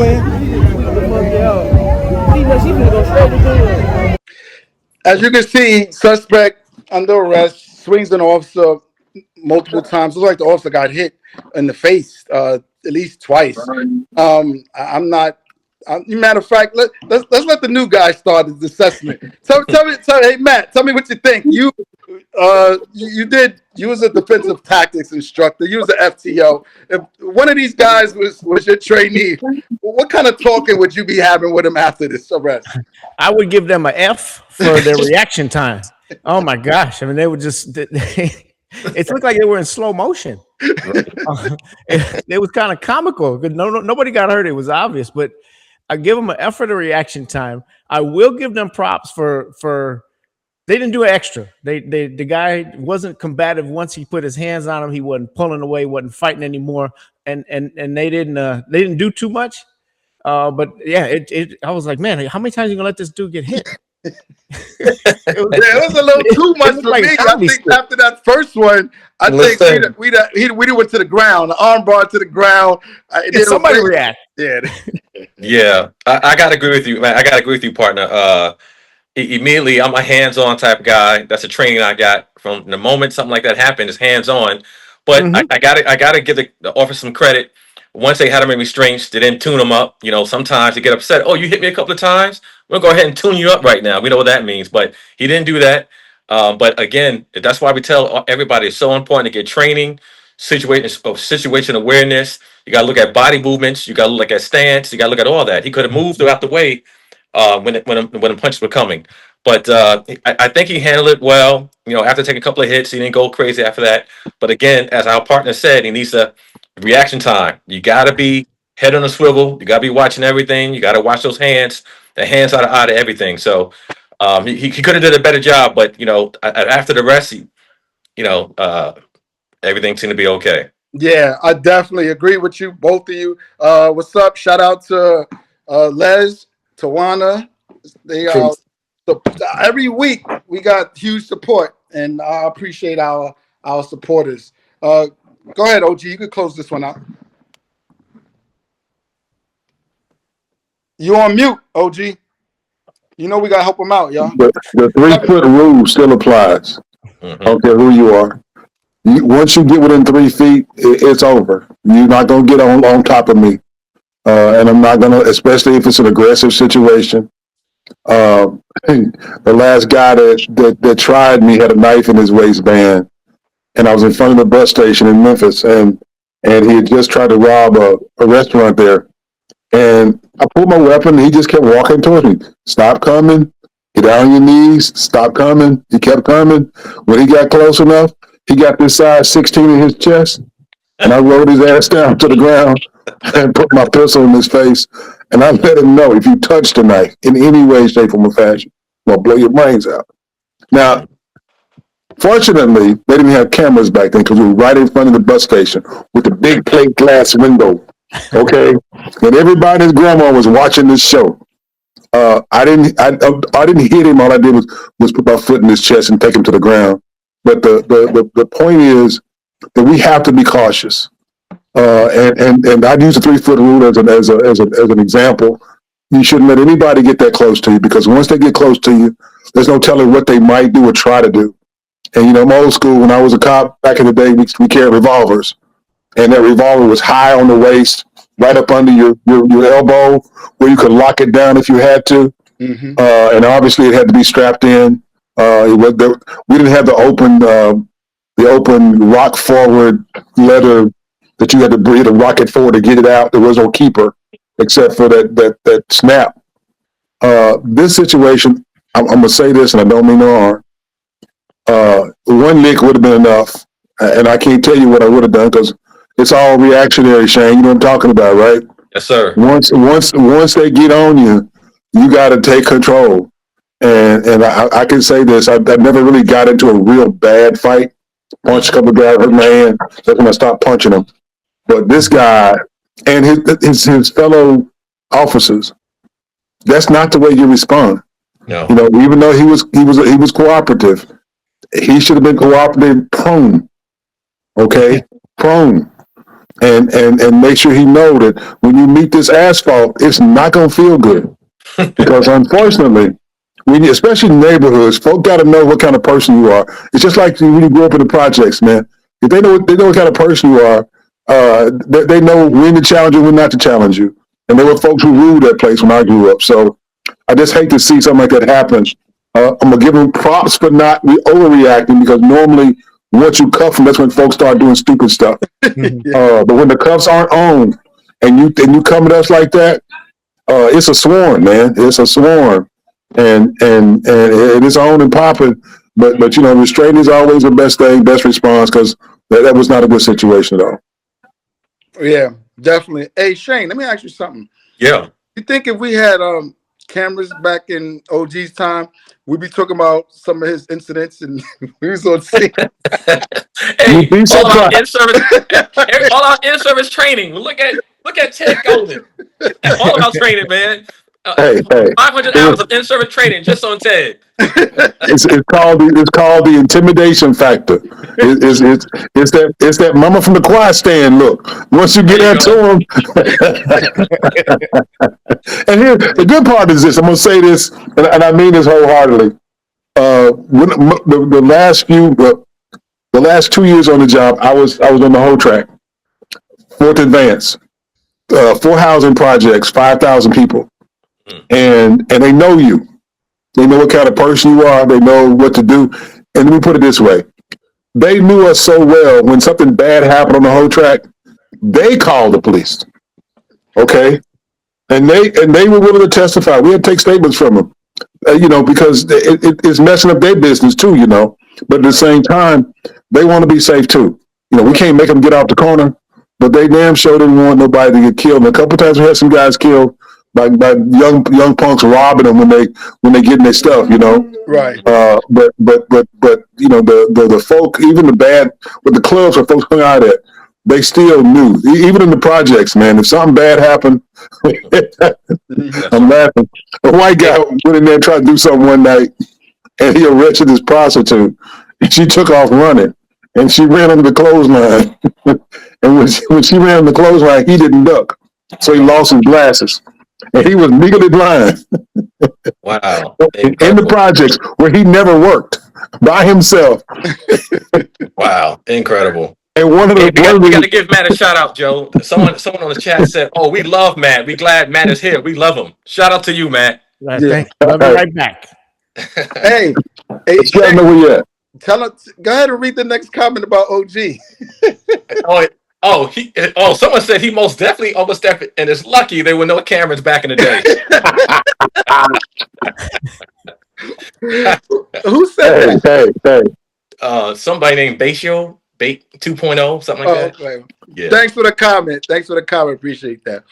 Quinn. As you can see, suspect under arrest, swings an officer multiple times. Looks like the officer got hit in the face at least twice. I'm not. Matter of fact, let's let the new guy start his assessment. Hey Matt, tell me what you think. You was a defensive tactics instructor. You was an FTO. If one of these guys was your trainee, what kind of talking would you be having with him after this arrest? I would give them an F for their reaction time. Oh my gosh! I mean, they would just. It looked like they were in slow motion. It was kind of comical. Nobody got hurt. It was obvious, but I give them an F for the reaction time. I will give them props for they didn't do extra. The guy wasn't combative once he put his hands on him. He wasn't pulling away, wasn't fighting anymore, and they didn't do too much. But yeah, I was like, man, how many times are you gonna let this dude get hit? It was a little too much for me. I think after that first one, I think we went to the ground, the arm bar to the ground. Somebody react. Yeah, I gotta agree with you, man. I gotta agree with you, partner. Immediately, I'm a hands-on type of guy. That's a training I got from the moment something like that happened. Is hands-on, but I gotta give the officer some credit. Once they had him in restraints, they didn't tune him up. You know, sometimes they get upset. Oh, you hit me a couple of times. We'll go ahead and tune you up right now. We know what that means, but he didn't do that. But again, that's why we tell everybody it's so important to get training, situation awareness. You got to look at body movements. You got to look at stance. You got to look at all that. He could have moved throughout the way when the punches were coming. But I think he handled it well. You know, after taking a couple of hits, he didn't go crazy after that. But again, as our partner said, he needs a reaction time. You got to be head on a swivel. You got to be watching everything. You got to watch those hands. The hands out of everything. So he could have did a better job. But, you know, after the rest, everything seemed to be okay. Yeah, I definitely agree with you, both of you. What's up? Shout out to Les, Tawana. They every week we got huge support, and I appreciate our supporters. Go ahead, OG. You could close this one out. You on mute, OG. You know we gotta help them out, y'all. But the 3-foot rule still applies. I don't care who you are. Once you get within 3 feet, it's over. You're not gonna get on top of me, and I'm not gonna, especially if it's an aggressive situation. The last guy that tried me had a knife in his waistband, and I was in front of the bus station in Memphis, and he had just tried to rob a restaurant there. And I pulled my weapon, and he just kept walking towards me. Stop coming. Get down on your knees. Stop coming. He kept coming. When he got close enough, he got this size 16 in his chest, and I rode his ass down to the ground and put my pistol in his face. And I let him know, if you touch the knife in any way, shape, or fashion, I'm going to blow your brains out. Now, fortunately, they didn't have cameras back then because we were right in front of the bus station with the big plate glass window. Okay, and everybody and his grandma was watching this show. I didn't hit him. All I did was put my foot in his chest and take him to the ground. But the point is that we have to be cautious. And I'd use the 3-foot rule as an example. You shouldn't let anybody get that close to you, because once they get close to you, there's no telling what they might do or try to do. And you know, I'm old school. When I was a cop back in the day, we carried revolvers. And that revolver was high on the waist, right up under your elbow, where you could lock it down if you had to. And obviously, it had to be strapped in. We didn't have the open rock forward leather that you had to breathe a rocket forward to get it out. There was no keeper except for that snap. This situation, I'm gonna say this, and I don't mean no harm. One lick would have been enough, and I can't tell you what I would have done because it's all reactionary, Shane. You know what I'm talking about, right? Yes, sir. Once they get on you, you got to take control. And I can say this: I never really got into a real bad fight. Punched a couple of guys, hurt my hand. That's when I stopped punching them. But this guy and his fellow officers, that's not the way you respond. No. You know, even though he was cooperative, he should have been cooperative prone. Okay, prone. and make sure he know that when you meet this asphalt, it's not gonna feel good. Because unfortunately, especially in neighborhoods, folk got to know what kind of person you are. It's just like when you grow up in the projects, man. If they know what kind of person you are, they know when to challenge you, when not to challenge you. And there were folks who ruled that place when I grew up. So I just hate to see something like that happen. I'm gonna give them props for not overreacting, because normally once you cuff them, that's when folks start doing stupid stuff. But when the cuffs aren't on and you come at us like that, it's a swarm, man. It's a swarm, and it's on and popping. But restraint is always the best thing, best response, because that was not a good situation at all. Yeah, definitely. Hey, Shane, let me ask you something. Yeah. You think if we had cameras back in OG's time, we'd be talking about some of his incidents and we was on scene? Hey, all our in-service training. Look at Ted Golden. All of our training, man. Hey. 500 hours of in-service training just on Ted. It's called the intimidation factor. It's that mama from the choir stand look. Once you get that to him, and here the good part is this. I'm gonna say this, and I mean this wholeheartedly. The last 2 years on the job, I was on the whole track, fourth advance, 4 housing projects, 5,000 people, and they know you. They know what kind of person you are. They know what to do. And let me put it this way. They knew us so well, when something bad happened on the whole track, they called the police. Okay? And they were willing to testify. We had to take statements from them, because it's messing up their business too, But at the same time, they want to be safe too. We can't make them get out the corner, but they damn sure didn't want nobody to get killed. And a couple times we had some guys killed by young punks robbing them when they getting their stuff, Right. But the folk, even with the clubs where folks hung out at, they still knew. Even in the projects, man, if something bad happened, I'm laughing. A white guy went in there and tried to do something one night, and he arrested this prostitute, and she took off running, and she ran under the clothesline. And when she ran under the clothesline, he didn't duck, so he lost his glasses. And he was legally blind. Wow. In the projects where he never worked, by himself. Wow. Incredible. And we got to give Matt a shout out, Joe. Someone on the chat said, "Oh, we love Matt. We glad Matt is here. We love him." Shout out to you, Matt. Love you right back. Hey, Shane, know where you at? Go ahead and read the next comment about OG. Someone said he most definitely overstepped it, and it's lucky there were no cameras back in the day. Who said that? Hey. Somebody named Batio, Bait 2.0, something like that. Okay. Yeah. Thanks for the comment. Appreciate that.